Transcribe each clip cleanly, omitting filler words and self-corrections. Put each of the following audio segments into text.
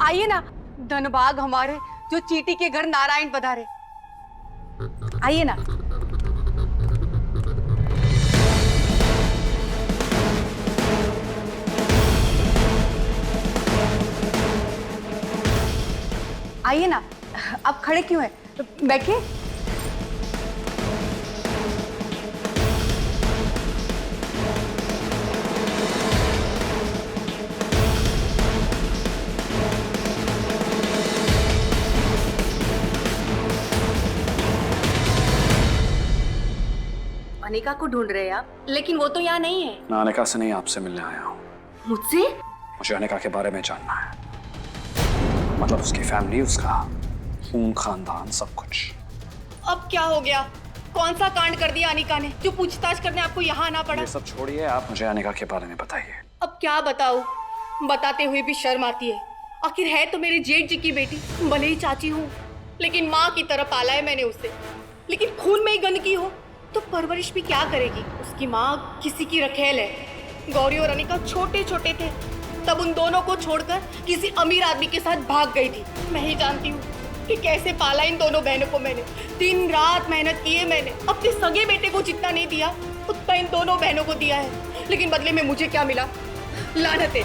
आइए ना, धनबाग हमारे जो चीटी के घर नारायण पधारे। आइए ना। आइए ना, आप खड़े क्यों हैं? बैठिए। अनिका को ढूंढ रहे हैं आप, लेकिन वो तो यहाँ नहीं है। मैं अनिका से नहीं, आपसे मिलने आया हूँ। मुझसे? मुझे अनिका के बारे में जानना है, मतलब उसकी फैमिली, उसका खून खानदान, सब कुछ। अब क्या हो गया? कौन सा कांड कर दिया अनिका ने जो पूछताछ करने आपको यहाँ आना पड़ा? ये सब छोड़िए, आप मुझे अनिका के बारे में बताइए। अब क्या बताऊं? बताते हुए भी शर्म आती है। आखिर है तो मेरे जेठ जी की बेटी, भले ही चाची हूँ, लेकिन माँ की तरह पाला है मैंने उसे। लेकिन खून में ही गंदगी हो तो परवरिश भी क्या करेगी? उसकी माँ किसी की रखेल है। गौरी और अनिका छोटे छोटे थे तब उन दोनों को छोड़कर किसी अमीर आदमी के साथ भाग गई थी। मैं ही जानती हूँ कि कैसे पाला इन दोनों बहनों को मैंने। दिन रात मेहनत की है मैंने। अपने सगे बेटे को जितना नहीं दिया उतना इन दोनों बहनों को दिया है, लेकिन बदले में मुझे क्या मिला? लानतें।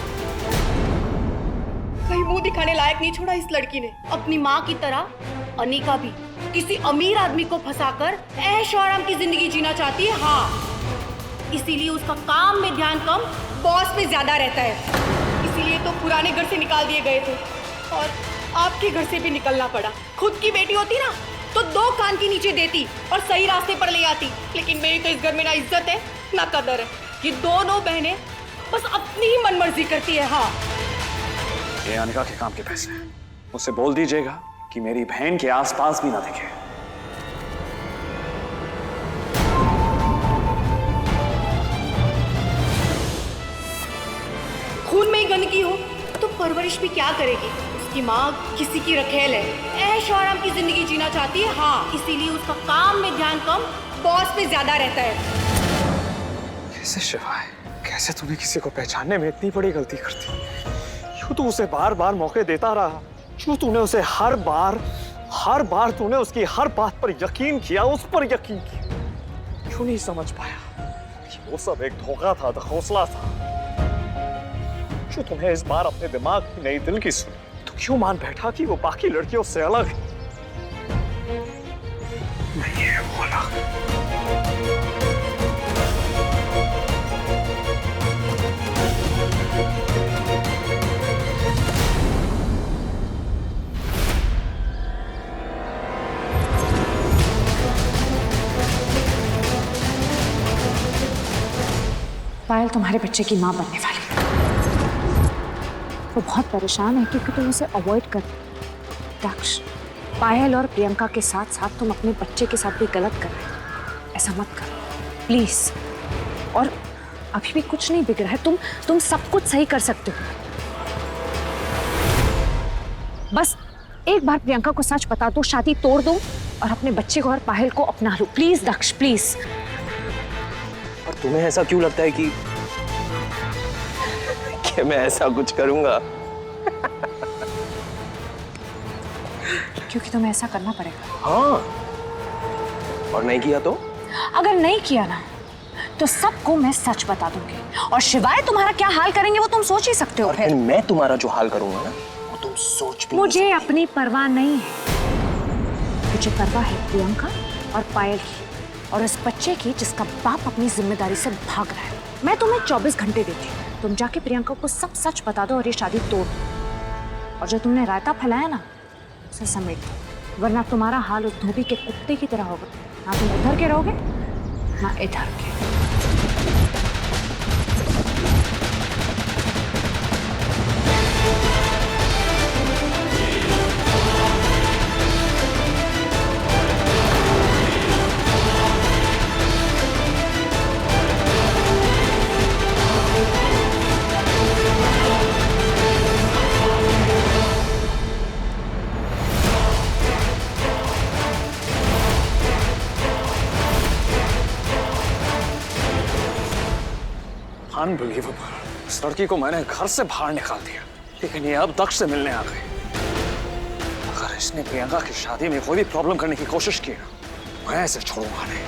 कहीं मुंह दिखाने लायक नहीं छोड़ा इस लड़की ने। अपनी माँ की तरह अनिका भी किसी अमीर आदमी को फंसाकर ऐश और आराम की जिंदगी जीना चाहती है। हाँ, इसीलिए उसका काम में ध्यान कम, बॉस पे ज्यादा रहता है। इसीलिए तो पुराने घर से निकाल दिए गए थे और आपके घर से भी निकलना पड़ा। खुद की बेटी होती ना तो दो कान के नीचे देती और सही रास्ते पर ले आती, लेकिन मेरी तो इस घर में ना इज्जत है ना कदर है। ये दोनों बहनें बस अपनी ही मनमर्जी करती है। हाँ, ये अनिका के काम के पैसे हैं, उससे बोल दीजिएगा कि मेरी बहन के आसपास भी ना दिखे। खून में ही गंदगी हो तो परवरिश भी क्या करेगी? उसकी माँ किसी की रखेल है, ऐश और आराम की जिंदगी जीना चाहती है। हाँ, इसीलिए उसका काम में ध्यान कम, बॉस पे ज्यादा रहता है। कैसे शिवाय, कैसे तूने किसी को पहचानने में इतनी बड़ी गलती कर दी? क्यों तू उसे बार बार मौके देता रहा? क्यों तूने उसे हर बार तूने उसकी हर बात पर यकीन किया, उस पर यकीन किया? क्यों नहीं समझ पाया कि वो सब एक धोखा था, हौसला था? क्यों तुम्हें इस बार अपने दिमाग की नहीं दिल की सुनी? तो क्यों मान बैठा कि वो बाकी लड़कियों से अलग है? नहीं है वो अलग। पायल तुम्हारे बच्चे की माँ बनने वाली है। वो बहुत परेशान है क्योंकि तुम उसे अवॉइड कर। दक्ष, पायल और प्रियंका के साथ साथ तुम अपने बच्चे के साथ भी गलत कर रहे हो। ऐसा मत करो प्लीज। और अभी भी कुछ नहीं बिगड़ा है, तुम सब कुछ सही कर सकते हो। बस एक बार प्रियंका को सच बता दो, शादी तोड़ दो और अपने बच्चे को और पायल को अपना लो। Please Daksha, please. और तुम्हें ऐसा क्यों लगता है कि मैं ऐसा कुछ करूंगा? क्योंकि तुम्हें ऐसा करना पड़ेगा। हाँ, और नहीं किया तो? अगर नहीं किया ना तो सबको मैं सच बता दूंगी और शिवाय तुम्हारा क्या हाल करेंगे वो तुम सोच ही सकते हो। और फिर मैं तुम्हारा जो हाल करूंगा ना वो तुम सोच भी मुझे अपनी परवाह नहीं है। मुझे परवाह है प्रियंका और पायल की और इस बच्चे की जिसका बाप अपनी जिम्मेदारी से भाग रहा है। मैं तुम्हें 24 घंटे देती हूँ, तुम जाके प्रियंका को सब सच बता दो और ये शादी तोड़ दो। और जो तुमने रायता फैलाया ना उसे समेट दो, वरना तुम्हारा हाल उस धोबी के कुत्ते की तरह होगा। ना तुम उधर के रहोगे ना इधर के। अनबिलीवेबल, इस लड़की को मैंने घर से बाहर निकाल दिया, लेकिन ये अब दक्ष से मिलने आ गए। अगर इसने प्रियंका की शादी में कोई भी प्रॉब्लम करने की कोशिश की ना, मैं इसे छोड़ूंगा नहीं।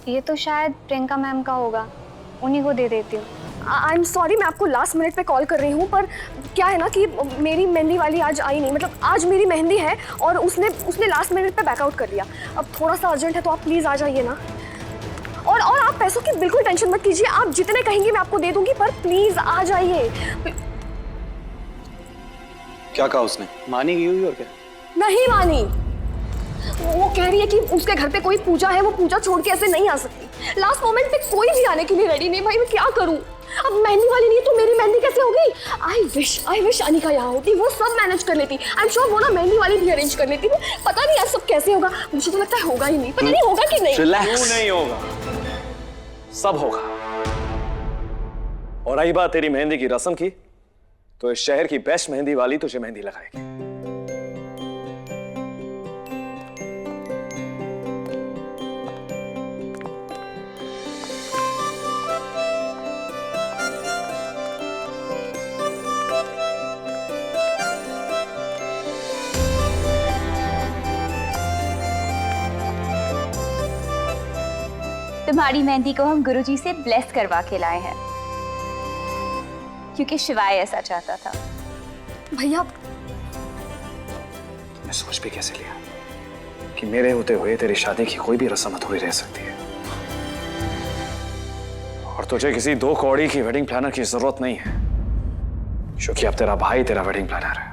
ये तो शायद प्रियंका मैम का होगा, उन्हीं को दे देती हूँ। आई एम सॉरी, मैं आपको लास्ट मिनट पे कॉल कर रही हूँ, पर क्या है ना कि मेरी मेहंदी वाली आज आई नहीं। मतलब आज मेरी मेहंदी है और उसने लास्ट मिनट पे बैकआउट कर लिया। अब थोड़ा सा अर्जेंट है तो आप प्लीज़ आ जाइए ना। और आप पैसों की बिल्कुल टेंशन मत कीजिए, आप जितने कहेंगे मैं आपको दे दूंगी, पर प्लीज़ आ जाइए। क्या कहा उसने? मानी गई होगी और क्या? नहीं मानी, वो कह रही है कि उसके घर पे कोई पूजा है, वो पूजा छोड़ के ऐसे नहीं आ सकती। लास्ट मोमेंट पे कोई भी आने के लिए रेडी नहीं। भाई मैं क्या करूं? अब मेहंदी वाली नहीं तो मेरी मेहंदी कैसे होगी? आई विश अनिका यहाँ होती, वो सब मैनेज कर लेती। आई एम श्योर वो ना मेहंदी वाली भी अरेंज कर लेती। वो पता नहीं यार सब कैसे होगा, मुझे तो लगता है होगा ही नहीं। पता नहीं होगा कि नहीं। क्यों नहीं होगा? सब होगा। और आई बात तेरी मेहंदी की रस्म की, तो इस शहर की बेस्ट मेहंदी वाली तुझे मेहंदी लगाएगी। तुम्हारी मेहंदी को हम गुरुजी से ब्लेस करवा के लाए हैं, क्योंकि शिवाय ऐसा चाहता था। भैया मैं समझ भी कैसे लिया कि मेरे होते हुए तेरी शादी की कोई भी रस्म अधूरी रह सकती है, और तुझे किसी दो कौड़ी की वेडिंग प्लानर की जरूरत नहीं है, क्योंकि अब तेरा भाई तेरा वेडिंग प्लानर है।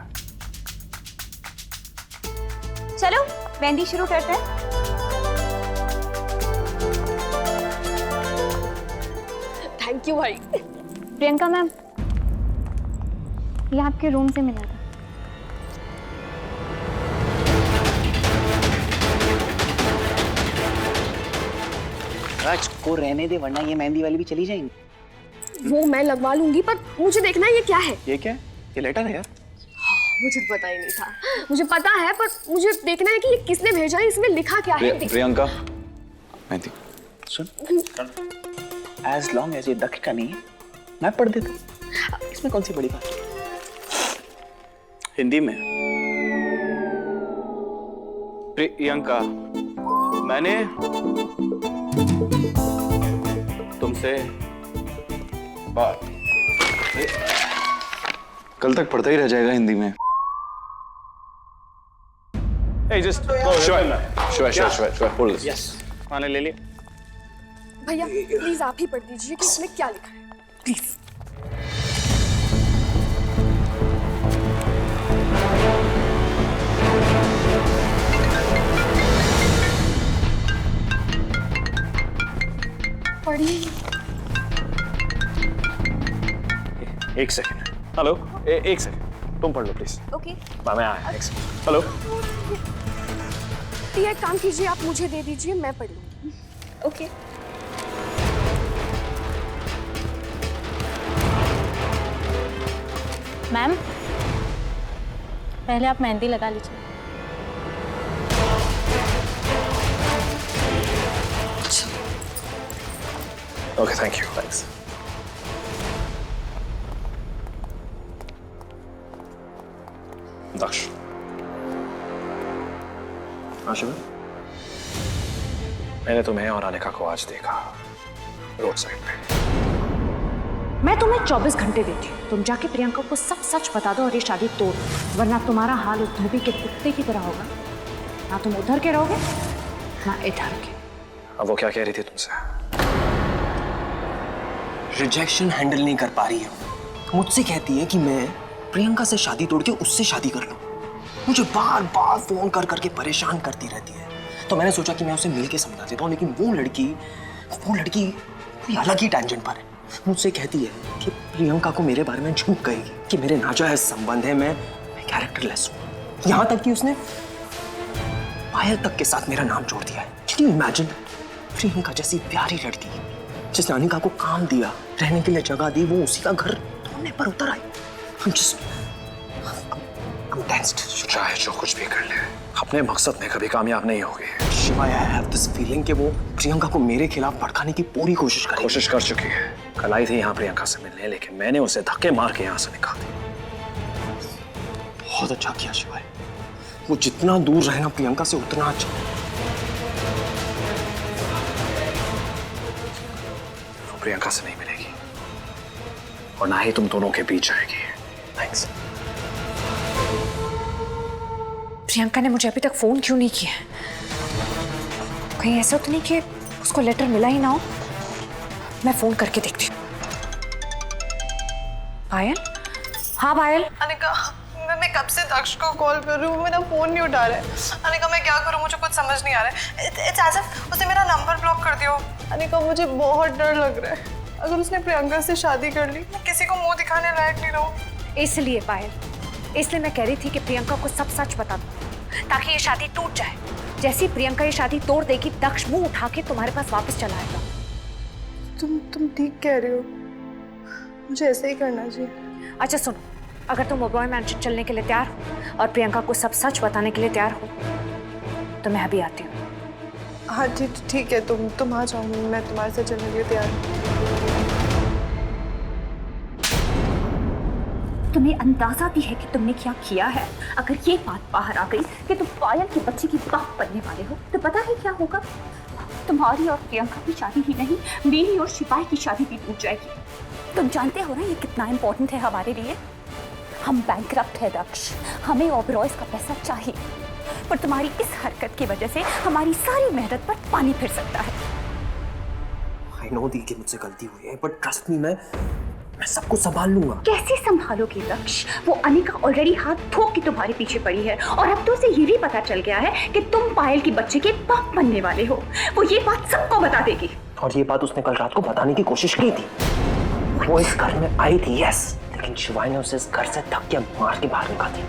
चलो मेहंदी शुरू करते हैं। थैंक यू भाई। प्रियंका मैम, ये आपके रूम से मिला था। राज को रहने दे, वरना ये मेहंदी वाली भी चली जाएंगी। वो मैं लगवा लूंगी, पर मुझे देखना है ये क्या है। ये क्या है? ये लेटर है यार। मुझे पता ही नहीं था। मुझे पता है, पर मुझे देखना है कि ये किसने भेजा है, इसमें लिखा क्या है। प्रियंका, मेहंदी सुन, एज लॉन्ग एज ये दक्ष का नहीं है, मैं पढ़ देता हूँ, इसमें कौन सी बड़ी बात है। हिंदी में, प्रियंका, मैंने तुमसे बात। कल तक पढ़ता ही रह जाएगा हिंदी में। Hey, just sure, hold this. Yes, मैंने ले लिया। भैया प्लीज आप ही पढ़ दीजिए कि इसमें क्या लिखा है, प्लीज। पढ़िए। एक सेकंड। हेलो, एक सेकंड, तुम पढ़ लो प्लीज। ओके। मैं आया एक सेकंड। हेलो, ये एक काम कीजिए, आप मुझे दे दीजिए, मैं पढ़ लूंगी। ओके। मैम, पहले आप मेहंदी लगा लीजिए। Okay, thank you. थैंक्स। दक्ष, आशिमा, मैंने तुम्हें और अनिका को आज देखा रोड साइड पे। मैं तुम्हें 24 घंटे देती हूँ, तुम जाके प्रियंका को सब सच बता दो और ये शादी तोड़ दो, वरना तुम्हारा हाल उस धोबी के कुत्ते की तरह होगा। ना तुम उधर के रहोगे ना इधर के। अब वो क्या कह रही थी तुमसे? रिजेक्शन हैंडल नहीं कर पा रही है, मुझसे कहती है कि मैं प्रियंका से शादी तोड़ के उससे शादी कर लूं। मुझे बार बार फोन कर करके परेशान करती रहती है। तो मैंने सोचा कि मैं उसे मिलके समझा देता हूँ, लेकिन वो लड़की कोई अलग ही टेंजेंट पर है। मुझसे कहती है कि प्रियंका को मेरे बारे में झूठ कहेगी कि मेरे नाजायज संबंध है, मैं कैरेक्टरलेस हूँ। यहाँ तक कि उसने पायल तक के साथ मेरा नाम जोड़ दिया है। Can you imagine? प्रियंका जैसी प्यारी लड़की जिसने अनिका को काम दिया, रहने के लिए जगह दी, वो उसी का घर तोड़ने पर उतर आई। I'm tensed. चाहे जो कुछ भी कर ले, अपने मकसद में कभी कामयाब नहीं होगी। Shiva, I have this feeling कि वो प्रियंका को मेरे खिलाफ भड़काने की पूरी कोशिश करेगी। कोशिश कर चुकी है। कल आई थी यहाँ प्रियंका से मिलने, लेकिन मैंने उसे धक्के मार के यहाँ से निकाल दिया। बहुत अच्छा किया शिवाय। वो जितना दूर रहना प्रियंका से उतना अच्छा। वो प्रियंका से नहीं मिलेगी और ना ही तुम दोनों के बीच आएगी। थैंक्स। प्रियंका ने मुझे अभी तक फोन क्यों नहीं किया? कहीं ऐसा तो नहीं कि उसको लेटर मिला ही ना हो? मैं फोन करके देखती हूँ। पायल? हाँ पायल। अनिका, मैं कब से दक्ष को कॉल कर रही हूँ, मेरा फोन नहीं उठा रहा है। अनिका, मैं क्या करूँ, मुझे कुछ समझ नहीं आ रहा है। इट्स एज इफ उसने मेरा नंबर ब्लॉक कर दिया। अनिका, मुझे बहुत डर लग रहा है। अगर उसने प्रियंका से शादी कर ली, मैं किसी को मुंह दिखाने लायक नहीं रहूँ। इसलिए पायल, इसलिए मैं कह रही थी कि प्रियंका को सब सच बता दो ताकि ये शादी टूट जाए। जैसी प्रियंका ये शादी तोड़ देगी, दक्ष मुंह उठा के तुम्हारे पास वापस चला आएगा। तुम ठीक कह रही हो, मुझे ऐसे ही करना चाहिए। अच्छा सुनो, अगर तुम अबॉय मैंशन चलने के लिए तैयार हो और प्रियंका को सब सच बताने के लिए तैयार हो तो मैं अभी आती हूँ। हाँ ठीक है, तुम आ जाओ, मैं तुम्हारे साथ चलने के लिए तैयार हूँ। तुम्हें अंदाजा भी है कि तुमने क्या किया है? अगर ये बात बाहर आ गई कि तुम पायल के बच्चे की बाप बनने वाले हो तो पता है क्या होगा? तुम्हारी और प्रियंका की शादी ही नहीं, मेरी और शिवाय की शादी भी टूट जाएगी। तुम जानते हो ना ये कितना इम्पोर्टेंट है हमारे लिए। हम बैंकरप्ट है दक्ष, हमें ओबरॉयज का पैसा चाहिए, पर तुम्हारी इस हरकत की वजह से हमारी सारी मेहनत पर पानी फिर सकता है। I know दी कि मुझसे गलती हुई है, but trust me, मैं सब कुछ संभाल लूंगा। कैसे संभालोगे दक्ष? वो अनिका ऑलरेडी हाथ ठोक के तुम्हारे पीछे पड़ी है और अब तो उसे ये भी पता चल गया है कि तुम पायल की बच्चे के बाप बनने वाले हो। वो ये बात सबको बता देगी। और ये बात उसने कल रात को बताने की कोशिश की थी। वो इस घर में आई थी, यस, लेकिन शिवाय ने उसे इस घर से धक्के मार के बाहर निकाल दिया।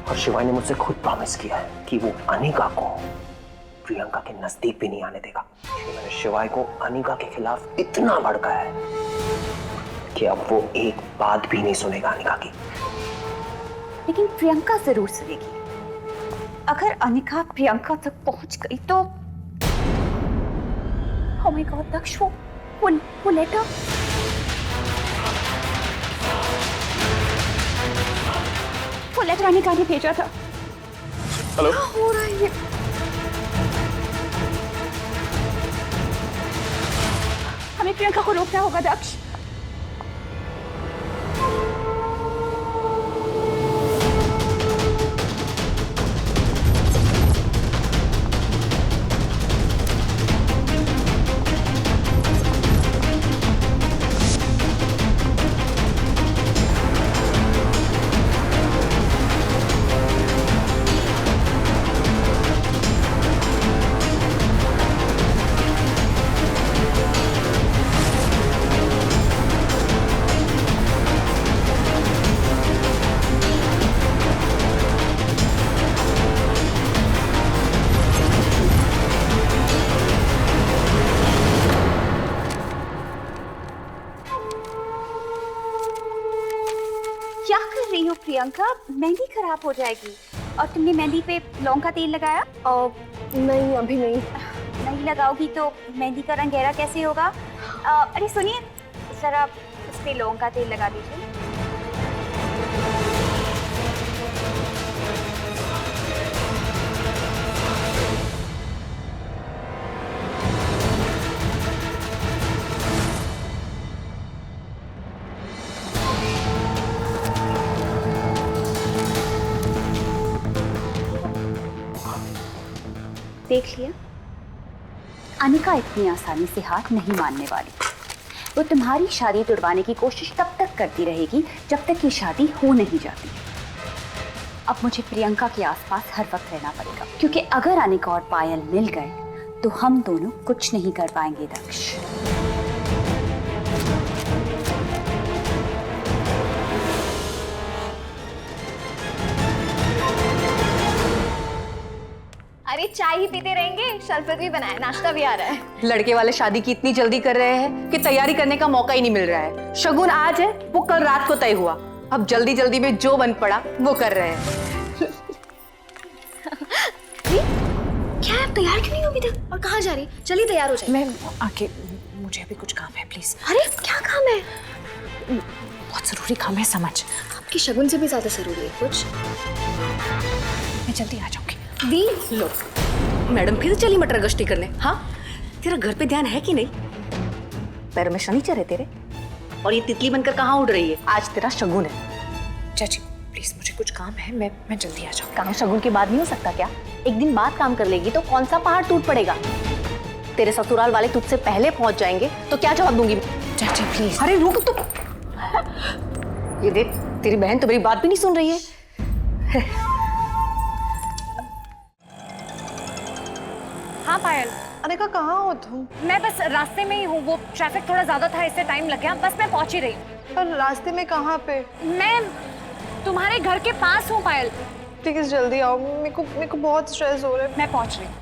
और शिवाय ने मुझसे खुद प्रॉमिस किया है कि वो अनिका को प्रियंका के नजदीक भी नहीं आने देगा। मैंने शिवाय को अनिका के खिलाफ इतना भड़काया है कि अब वो एक बात भी नहीं सुनेगा अनिका की। लेकिन प्रियंका जरूर सुनेगी। अगर अनिका प्रियंका तक पहुंच गई तो ओह माय गॉड दक्ष, वो लेटर। वो लेटर अनिका ने भेजा था। हेलो। हो रहा है ये। हमें प्रियंका को रोकना होगा दक्ष। क्या कर रही हो प्रियंका? मेहंदी खराब हो जाएगी। और तुमने मेहंदी पे लौंग का तेल लगाया? नहीं, अभी नहीं। नहीं लगाओगी तो मेहंदी का रंग गहरा कैसे होगा? अरे सुनिए, जरा उस पे लौंग का तेल लगा दीजिए। देख लिया, अनिका इतनी आसानी से हाथ नहीं मानने वाली। वो तुम्हारी शादी तुड़वाने की कोशिश तब तक करती रहेगी जब तक ये शादी हो नहीं जाती। अब मुझे प्रियंका के आसपास हर वक्त रहना पड़ेगा, क्योंकि अगर अनिका और पायल मिल गए तो हम दोनों कुछ नहीं कर पाएंगे दक्ष। अरे चाय ही पीते रहेंगे, शरबत भी बनाया, नाश्ता भी आ रहा है। लड़के वाले शादी की इतनी जल्दी कर रहे हैं कि तैयारी करने का मौका ही नहीं मिल रहा है। शगुन आज है, वो कल रात को तय हुआ। अब जल्दी जल्दी में जो बन पड़ा वो कर रहे हैं। क्या है, तैयार क्यों नहीं हो अभी तक? और कहाँ जा रही? चलिए तैयार हो जाए। मैं आके, मुझे अभी कुछ काम है प्लीज। अरे क्या काम है? बहुत जरूरी काम है, समझ। आपकी शगुन से भी ज्यादा जरूरी है कुछ। मैं जल्दी आ जाऊंगी। दी लो मैडम फिर चली मटर गश्ती करने। हाँ, तेरा घर पे ध्यान है कि नहीं? पैर में शनिचर है तेरे, और ये तितली बनकर कहाँ उड़ रही है? आज तेरा शगुन है। चाची प्लीज, मुझे कुछ काम है, मैं जल्दी आ जाऊंगी। काम शगुन के बाद नहीं हो सकता क्या? एक दिन बाद काम कर लेगी तो कौन सा पहाड़ टूट पड़ेगा? तेरे ससुराल वाले तुझसे पहले पहुंच जाएंगे तो क्या जवाब दूंगी? चाची प्लीज। अरे रुक तो, ये देख तेरी बहन तो मेरी बात भी नहीं सुन रही है। हाँ पायल, अनिका कहाँ हो तुम? मैं बस रास्ते में ही हूँ। वो ट्रैफिक थोड़ा ज्यादा था, इससे टाइम लग गया। बस मैं पहुंच ही रही हूँ। पर रास्ते में कहाँ पे? मैं तुम्हारे घर के पास हूँ पायल। प्लीज जल्दी आओ, मेरे को बहुत स्ट्रेस हो रहा है। मैं पहुंच रही हूँ।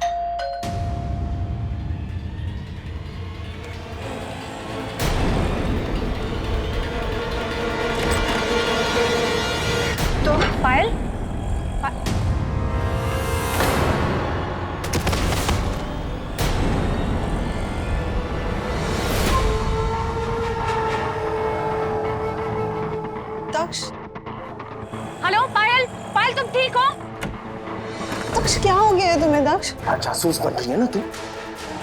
तो पायल, दक्ष, हेलो पायल, पायल तुम ठीक हो? दक्ष क्या हो गया है तुम्हें? दक्ष, क्या जासूस बन रही है ना तू?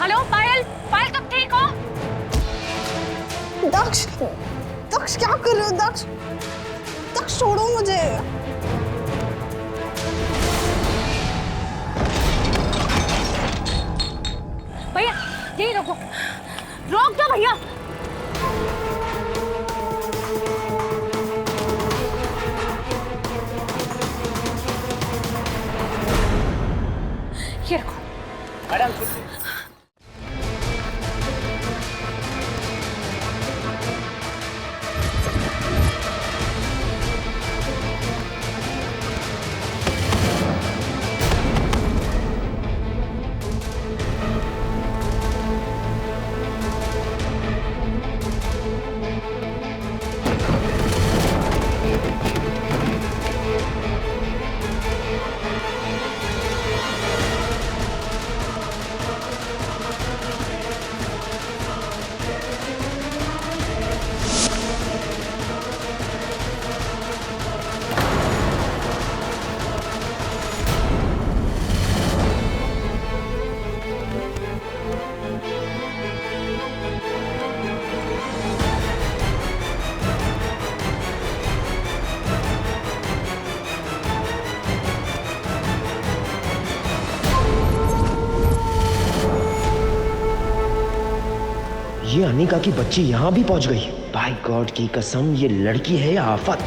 हेलो पायल, पायल तुम ठीक हो? दक्ष, दक्ष क्या कर रहे हो? दक्ष, दक्ष छोड़ो मुझे। भैया यही रोको, रोक दो भैया। ये रखो। मैडम, ये अनिका की बच्ची यहाँ भी पहुंच गई। बाय गॉड की कसम, ये लड़की है या आफत।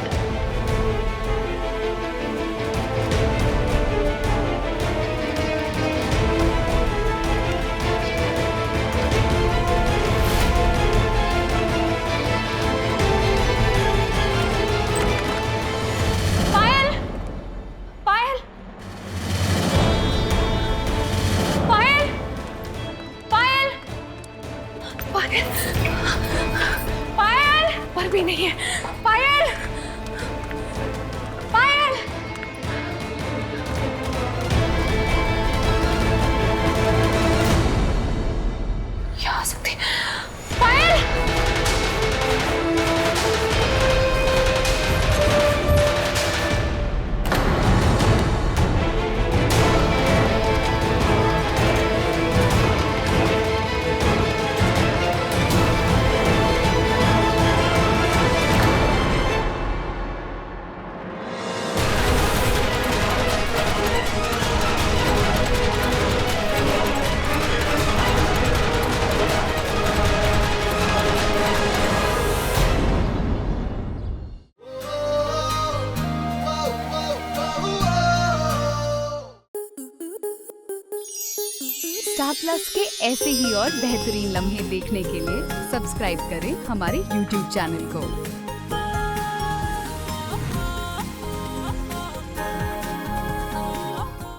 पायल, पायल, पायल, पायल, पायल, पायल, पर भी नहीं है। पायल, पायल, यहाँ आ सकती। पायल, स्टार प्लस के ऐसे ही और बेहतरीन लम्हे देखने के लिए सब्सक्राइब करें हमारे YouTube चैनल को।